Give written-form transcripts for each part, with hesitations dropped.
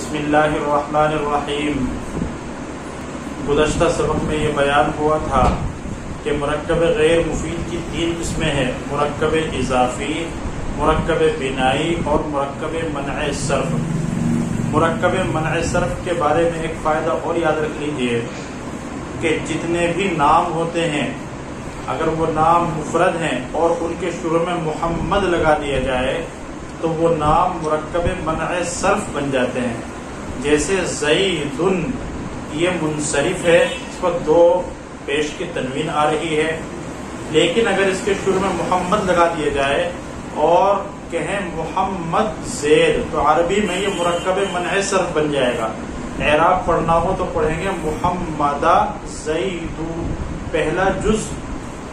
بسم اللہ الرحمن الرحیم۔ گزشتہ سبق میں یہ بیان ہوا تھا کہ مرکب غیر مفید کی تین قسمیں ہیں: مرکب اضافی، مرکب بنائی اور مرکب منع صرف۔ مرکب منع صرف کے بارے میں ایک فائدہ اور یاد رکھ لیجئے کہ جتنے بھی نام ہوتے ہیں اگر وہ نام مفرد ہیں اور ان کے شروع میں محمد لگا دیا جائے تو وہ نام مرکب منع صرف بن جاتے ہیں۔ جیسے زیدن، یہ منصرف ہے، اس پر دو پیش کی تنوین آ رہی ہے، لیکن اگر اس کے شروع میں محمد لگا دیا جائے اور کہیں محمد زید تو عربی میں یہ مرکب منع صرف بن جائے گا۔ اعراب پڑھنا ہو تو پڑھیں گے محمد زید، پہلا جز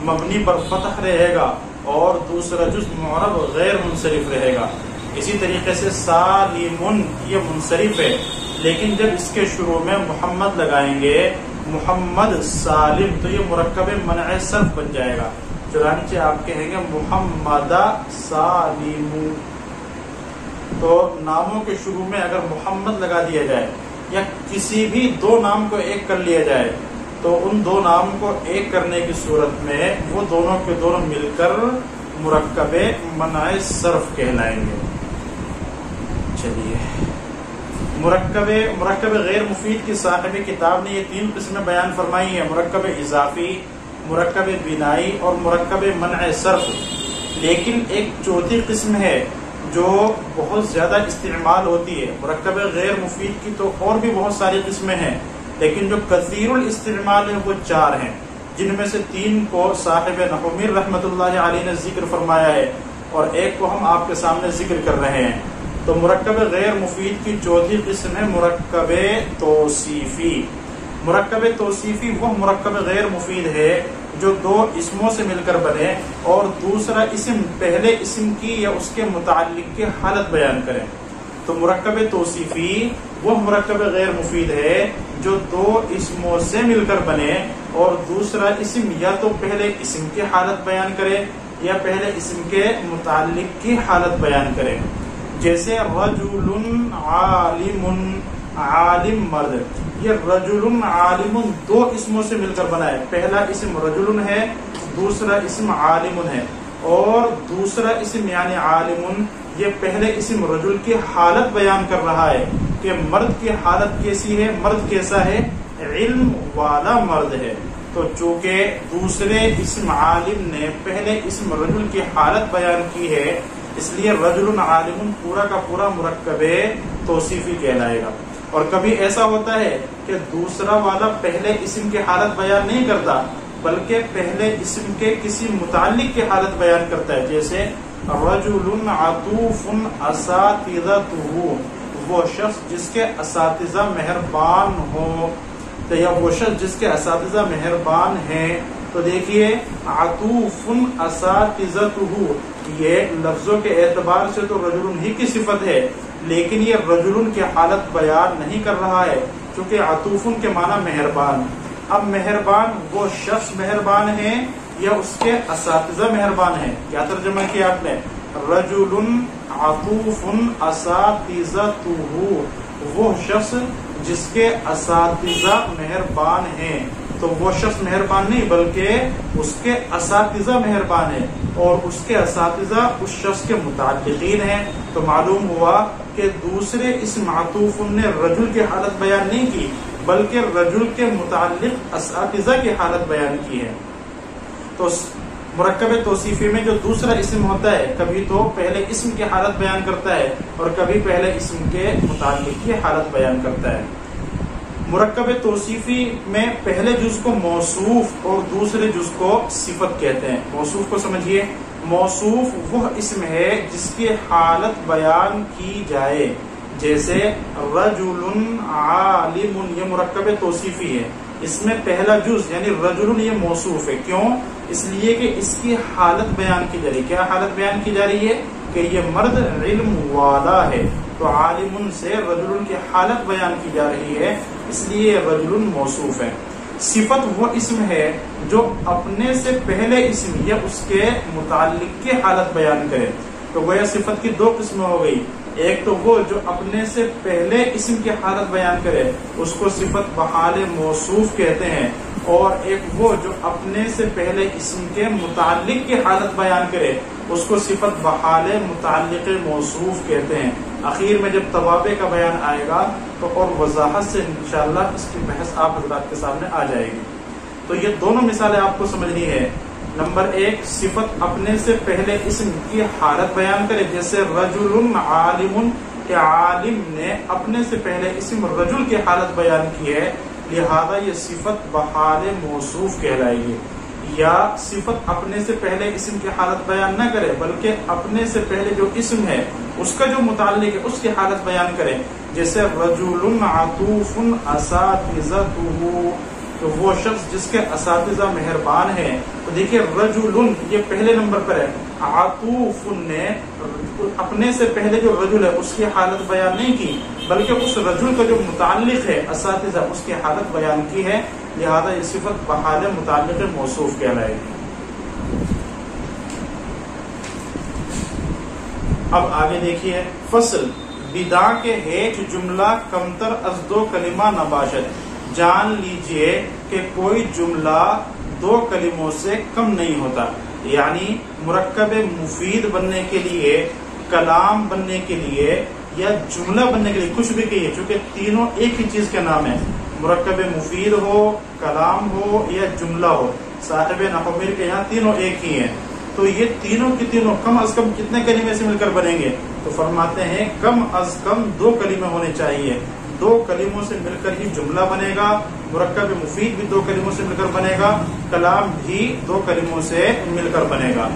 مبنی پر فتح رہے گا اور دوسرا جز معرب غیر منصرف رہے گا۔ اسی طریقے سے سالم، یہ منصرف ہے لیکن جب اس کے شروع میں محمد لگائیں گے محمد سالم تو یہ مرکب منع صرف بن جائے گا۔ چنانچہ آپ کہیں گے محمد سالم۔ تو ناموں کے شروع میں اگر محمد لگا دیا جائے یا کسی بھی دو نام کو ایک کر لیا جائے تو ان دو نام کو ایک کرنے کی صورت میں وہ دونوں کے دونوں مل کر مرکب منع صرف کہلائیں گے۔ چلیے، مرکب غیر مفید کی صاحب کتاب نے یہ تین قسمیں بیان فرمائی ہیں: مرکب اضافی، مرکب بنائی اور مرکب منع صرف۔ لیکن ایک چوتھی قسم ہے جو بہت زیادہ استعمال ہوتی ہے۔ مرکب غیر مفید کی تو اور بھی بہت ساری قسمیں ہیں لیکن جو کثیر الاستعمال ہیں وہ چار ہیں، جن میں سے تین کو صاحب نحو میر رحمۃ اللہ علیہ نے ذکر فرمایا ہے اور ایک کو ہم آپ کے سامنے ذکر کر رہے ہیں۔ تو مرکب غیر مفید کی چوتھی قسم ہے مرکب توصیفی۔ مرکب توصیفی وہ مرکب غیر مفید ہے جو دو اسموں سے مل کر بنے اور دوسرا اسم پہلے اسم کی یا اس کے متعلق کی حالت بیان کرے۔ تو مرکب توصیفی وہ مرکب غیر مفید ہے جو دو اسموں سے مل کر بنے اور دوسرا اسم یا تو پہلے اسم کی حالت بیان کرے یا پہلے اسم کے متعلق کی حالت بیان کرے۔ جیسے رجل عالم، عالم مرد، یہ رجل عالم دو اسموں سے مل کر بنا ہے۔ پہلا اسم رجل ہے، دوسرا اسم عالم ہے، اور دوسرا اسم یعنی عالم یہ پہلے اسم رجل کی حالت بیان کر رہا ہے کہ مرد کی حالت کیسی ہے، مرد کیسا ہے، علم والا مرد ہے۔ تو چونکہ دوسرے اسم عالم نے پہلے اسم رجل کی حالت بیان کی ہے اس لیے رجل عالم پورا کا پورا مرکب توصیفی کہلائے گا۔ اور کبھی ایسا ہوتا ہے کہ دوسرا والا پہلے اسم کی حالت بیان نہیں کرتا بلکہ پہلے اسم کے کسی متعلق کی حالت بیان کرتا ہے۔ جیسے رجل عطوف اساتذتہ، وہ شخص جس کے اساتذہ مہربان ہو یا وہ شخص جس کے اساتذہ مہربان ہیں۔ تو دیکھیے عطوف اساتذتہ، یہ لفظوں کے اعتبار سے تو رجل ہی کی صفت ہے لیکن یہ رجل کی حالت بیان نہیں کر رہا ہے چونکہ عطوف کے معنی مہربان۔ اب مہربان وہ شخص مہربان ہے یا اس کے اساتذہ مہربان ہیں؟ کیا ترجمہ کیا آپ نے؟ رجل عطوف اساتذتہ، وہ شخص جس کے اساتذہ مہربان ہیں۔ تو وہ شخص مہربان نہیں بلکہ اس کے اساتذہ مہربان ہیں اور اس کے اساتذہ اس شخص کے متعلقین ہیں۔ تو معلوم ہوا کہ دوسرے اسم عطوف نے رجل کی حالت بیان نہیں کی بلکہ رجل کے متعلق اساتذہ کی حالت بیان کی ہے۔ تو مرکب توصیفی میں جو دوسرا اسم ہوتا ہے کبھی تو پہلے اسم کی حالت بیان کرتا ہے اور کبھی پہلے اسم کے متعلق کی حالت بیان کرتا ہے۔ مرکب توصیفی میں پہلے جز کو موصوف اور دوسرے جز کو صفت کہتے ہیں۔ موصوف کو سمجھیے، موصوف وہ اسم ہے جس کی حالت بیان کی جائے، جیسے رجل عالم، یہ مرکب توصیفی ہے، اس میں پہلا جز یعنی رجل یہ موصوف ہے۔ کیوں؟ اس لیے کہ اس کی حالت بیان کی جا رہی ہے۔ کیا حالت بیان کی جا رہی ہے؟ کہ یہ مرد علم والا ہے۔ تو عالم سے رجل کی حالت بیان کی جا رہی ہے اس لیے رجل موصوف ہے۔ صفت وہ اسم ہے جو اپنے سے پہلے اسم یا اس کے متعلق کی حالت بیان کرے۔ تو گویا صفت کی دو قسمیں ہو گئی، ایک تو وہ جو اپنے سے پہلے اسم کی حالت بیان کرے اس کو صفت بحال موصوف کہتے ہیں، اور ایک وہ جو اپنے سے پہلے اسم کے متعلق کی حالت بیان کرے اس کو صفت بحال متعلق موصوف کہتے ہیں۔ اخیر میں جب توابع کا بیان آئے گا تو اور وضاحت سے انشاءاللہ اس کی بحث آپ حضرات کے سامنے آ جائے گی۔ تو یہ دونوں مثالیں آپ کو سمجھنی ہے۔ نمبر ایک، صفت اپنے سے پہلے اسم کی حالت بیان کرے، جیسے رجل عالم، کہ عالم نے اپنے سے پہلے اسم رجل کی حالت بیان کی ہے، لہذا یہ صفت بحال موصوف کہلائے گی۔ یا صفت اپنے سے پہلے اسم کی حالت بیان نہ کرے بلکہ اپنے سے پہلے جو اسم ہے اس کا جو متعلق ہے اس کی حالت بیان کرے، جیسے رجل عطوف اساتذتہ، تو وہ شخص جس کے اساتذہ مہربان ہیں۔ تو دیکھیے رجل یہ پہلے نمبر پر ہے، عطوف نے اپنے سے پہلے جو رجل ہے اس کی حالت بیان نہیں کی بلکہ اس رجل کا جو متعلق ہے اساتذہ اس کی حالت بیان کی ہے، لہذا یہ صفت بحال متعلق موصوف کہلائے گی۔ اب آگے دیکھیے فصل، بدا کے ہیچ جملہ کمتر از دو کلمہ نباشد، جان لیجئے کہ کوئی جملہ دو کلموں سے کم نہیں ہوتا، یعنی مرکب مفید بننے کے لیے، کلام بننے کے لیے یا جملہ بننے کے لیے کچھ بھی کہیے، چونکہ تینوں ایک ہی چیز کے نام ہے، مرکب مفید ہو، کلام ہو یا جملہ ہو، صاحب نحو کے یہاں تینوں ایک ہی ہیں، تو یہ تینوں کی تینوں کم از کم کتنے کلمے سے مل کر بنیں گے؟ تو فرماتے ہیں کم از کم دو کلمے ہونے چاہیے، دو کلموں سے مل کر ہی جملہ بنے گا، مرکب مفید بھی دو کلموں سے مل کر بنے گا، کلام بھی دو کلموں سے مل کر بنے گا۔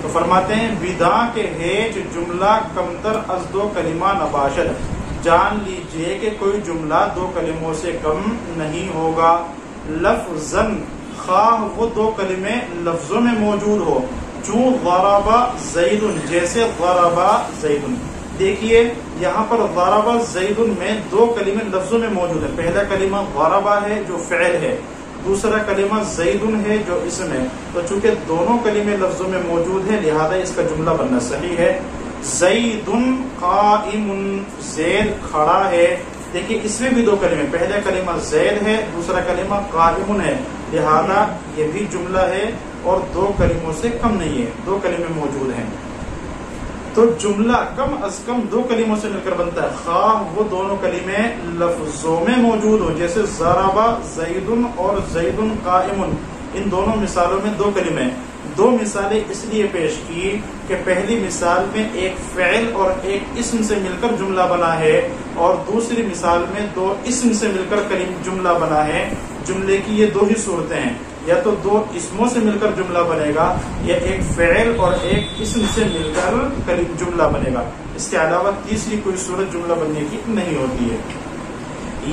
تو فرماتے ہیں بدا کے ہیچ جملہ کمتر از دو کلمہ نباشد، جان لیجئے کہ کوئی جملہ دو کلموں سے کم نہیں ہوگا، لفظاً خواہ وہ دو کلمے لفظوں میں موجود ہو، چون ضرب زید، جیسے ضرب زید۔ دیکھیے یہاں پر ضرب زید میں دو کلمے لفظوں میں موجود ہیں، پہلا کلمہ ضرب ہے جو فعل ہے، دوسرا کلمہ زید ہے جو اسم ہے، تو چونکہ دونوں کلمے لفظوں میں موجود ہیں لہذا اس کا جملہ بننا صحیح ہے۔ زید قائم، زید کھڑا ہے، دیکھیے اس میں بھی دو کلمے، پہلا کلمہ زید ہے، دوسرا کلمہ قائم ہے، لہذا یہ بھی جملہ ہے اور دو کلموں سے کم نہیں ہے، دو کلمے موجود ہیں۔ تو جملہ کم از کم دو کلموں سے مل کر بنتا ہے، خواہ وہ دونوں کلمے لفظوں میں موجود ہو، جیسے ضرب زید اور زید قائم، ان دونوں مثالوں میں دو کلمے۔ دو مثالیں اس لیے پیش کی کہ پہلی مثال میں ایک فعل اور ایک اسم سے مل کر جملہ بنا ہے، اور دوسری مثال میں دو اسم سے مل کر جملہ بنا ہے۔ جملے کی یہ دو ہی صورتیں ہیں، یا تو دو اسموں سے مل کر جملہ بنے گا یا ایک فعل اور ایک اسم سے مل کر جملہ بنے گا، اس کے علاوہ تیسری کوئی صورت جملہ بننے کی نہیں ہوتی ہے۔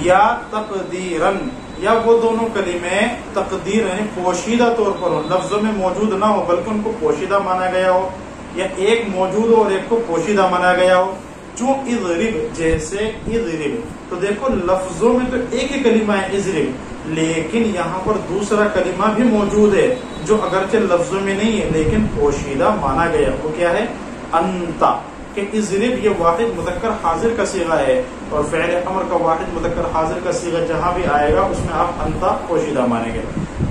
یا تقدیراً، یا وہ دونوں کلمے تقدیر یعنی پوشیدہ طور پر ہو، لفظوں میں موجود نہ ہو بلکہ ان کو پوشیدہ مانا گیا ہو، یا ایک موجود ہو اور ایک کو پوشیدہ مانا گیا ہو، چون اضرب، جیسے اضرب، تو دیکھو لفظوں میں تو ایک ہی کلمہ ہے اضرب، لیکن یہاں پر دوسرا کلمہ بھی موجود ہے جو اگرچہ لفظوں میں نہیں ہے لیکن پوشیدہ مانا گیا، وہ کیا ہے؟ انتا، کہ اضرب یہ واحد مذکر حاضر کا صیغہ ہے، اور فعل امر کا واحد مذکر حاضر کا صیغہ جہاں بھی آئے گا اس میں آپ انتا پوشیدہ مانیں گے۔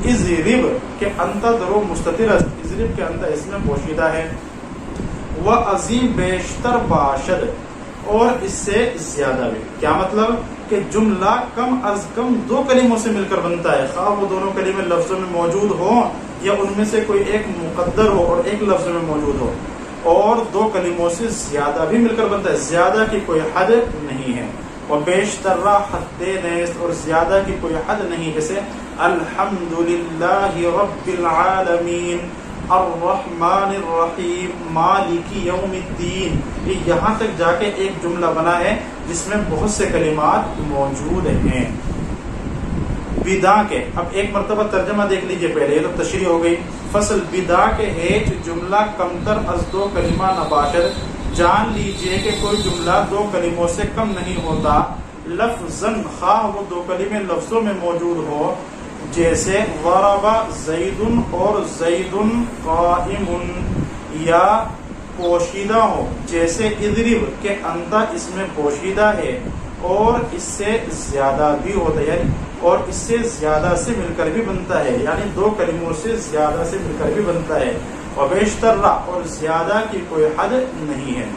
اضرب کہ انتا درو مستتر، اضرب کے انتا اس میں پوشیدہ ہے۔ وعظیم بیشتر باشد، اور اس سے زیادہ بھی، کیا مطلب؟ کہ جملہ کم از کم دو کلموں سے مل کر بنتا ہے، خواہ وہ دونوں کلمے لفظوں میں موجود ہوں یا ان میں سے کوئی ایک مقدر ہو اور ایک لفظ میں موجود ہو، اور دو کلموں سے زیادہ بھی مل کر بنتا ہے، زیادہ کی کوئی حد نہیں ہے۔ اور بیشتر حد نیست، اور زیادہ کی کوئی حد نہیں، جیسے الحمدللہ رب العالمین الرحمن الرحیم مالک یوم الدین، یہ یہاں تک جا کے ایک جملہ بنا ہے جس میں بہت سے کلمات موجود ہیں۔ بدا کے، اب ایک مرتبہ ترجمہ دیکھ لیجئے پہلے، یہ تو تشریح ہو گئی۔ فصل، بدا کے ہیچ جملہ کمتر از دو کلمہ نباشد، جان لیجئے کہ کوئی جملہ دو کلموں سے کم نہیں ہوتا، لفظاً خواہ وہ دو کلمے لفظوں میں موجود ہو، جیسے ضرب زید اور زید قائم، یا پوشیدہ ہو جیسے اضرب کہ انتا اس میں پوشیدہ ہے اور اس سے زیادہ بھی ہوتا ہے، یعنی اور اس سے زیادہ سے مل کر بھی بنتا ہے، یعنی دو کلموں سے زیادہ سے مل کر بھی بنتا ہے، وبیشتر اور زیادہ کی کوئی حد نہیں ہے۔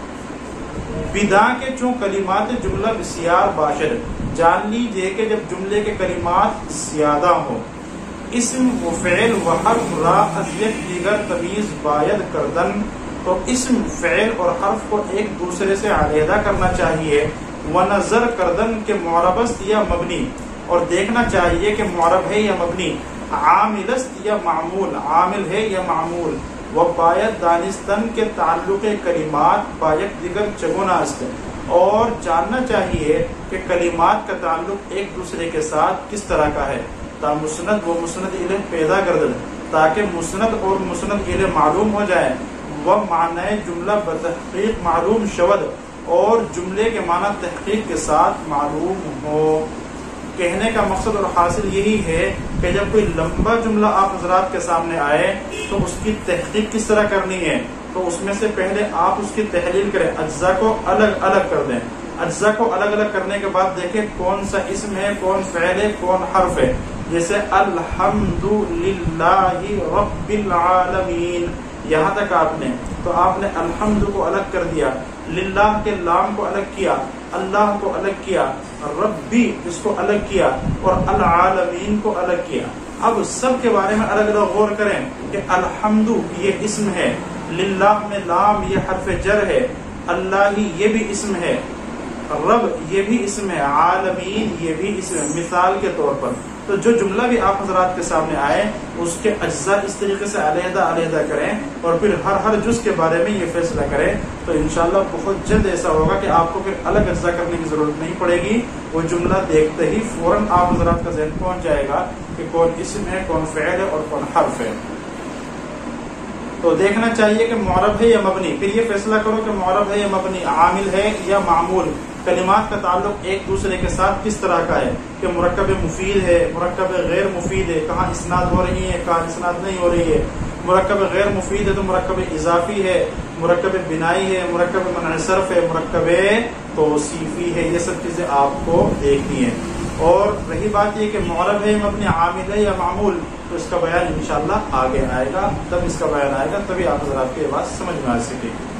بدا کے چون کلمات جملہ بسیار باشد، جان لیجیے کہ جب جملے کے کلمات زیادہ ہوں، اسم و فعل و حرف را از یک دیگر تمیز باید کردن، تو اسم فعل اور حرف کو ایک دوسرے سے علیحدہ کرنا چاہیے، ونظر کردن کے معرب است یا مبنی، اور دیکھنا چاہیے کہ معرب ہے یا مبنی، عامل است یا معمول، عامل ہے یا معمول، و باید دانستن کے تعلق کلمات باید دیگر چگونا است، اور جاننا چاہیے کہ کلمات کا تعلق ایک دوسرے کے ساتھ کس طرح کا ہے، تا مسند و مسند الیہ پیدا کردن، تاکہ مسند اور مسند الیہ معلوم ہو جائے، وہ معنی جملہ بتحقیق معلوم شود، اور جملے کے معنی تحقیق کے ساتھ معلوم ہو۔ کہنے کا مقصد اور حاصل یہی ہے کہ جب کوئی لمبا جملہ آپ حضرات کے سامنے آئے تو اس کی تحقیق کس طرح کرنی ہے، تو اس میں سے پہلے آپ اس کی تحلیل کریں، اجزاء کو الگ الگ کر دیں، اجزاء کو الگ الگ کرنے کے بعد دیکھیں کون سا اسم ہے، کون فعل ہے، کون حرف ہے۔ جیسے الحمد للہ رب العالمین، یہاں تک آپ نے، تو آپ نے الحمد کو الگ کر دیا، للہ کے لام کو الگ کیا، اللہ کو الگ کیا، ربی اس کو الگ کیا، اور العالمین کو الگ کیا۔ اب سب کے بارے میں الگ الگ غور کریں کہ الحمد یہ اسم ہے، للہ میں لام یہ حرف جر ہے، اللہ یہ بھی اسم ہے، رب یہ بھی اسم ہے، عالمین یہ بھی اسم ہے، مثال کے طور پر۔ تو جو جملہ بھی آپ حضرات کے سامنے آئے اس کے اجزاء اس طریقے سے علیحدہ علیحدہ کریں، اور پھر ہر جز کے بارے میں یہ فیصلہ کریں، تو انشاءاللہ بہت جلد ایسا ہوگا کہ آپ کو پھر الگ اجزاء کرنے کی ضرورت نہیں پڑے گی، وہ جملہ دیکھتے ہی فوراً آپ حضرات کا ذہن پہنچ جائے گا کہ کون اسم ہے، کون فعل ہے اور کون حرف ہے۔ تو دیکھنا چاہیے کہ معرب ہے یا مبنی، پھر یہ فیصلہ کرو کہ معرب ہے یا مبنی، عامل ہے یا معمول، کلمات کا تعلق ایک دوسرے کے ساتھ کس طرح کا ہے، کہ مرکب مفید ہے، مرکب غیر مفید ہے، کہاں اسناد ہو رہی ہے، کہاں اسناد نہیں ہو رہی ہے، مرکب غیر مفید ہے تو مرکب اضافی ہے، مرکب بنائی ہے، مرکب منع صرف ہے، مرکب توصیفی ہے، یہ سب چیزیں آپ کو دیکھنی ہیں۔ اور رہی بات یہ کہ معرب ہے مبنی، عامل ہے یا معمول، تو اس کا بیان انشاءاللہ آگے آئے گا، تب اس کا بیان آئے گا، تبھی آپ حضرات کی بات سمجھ میں آ سکے گی۔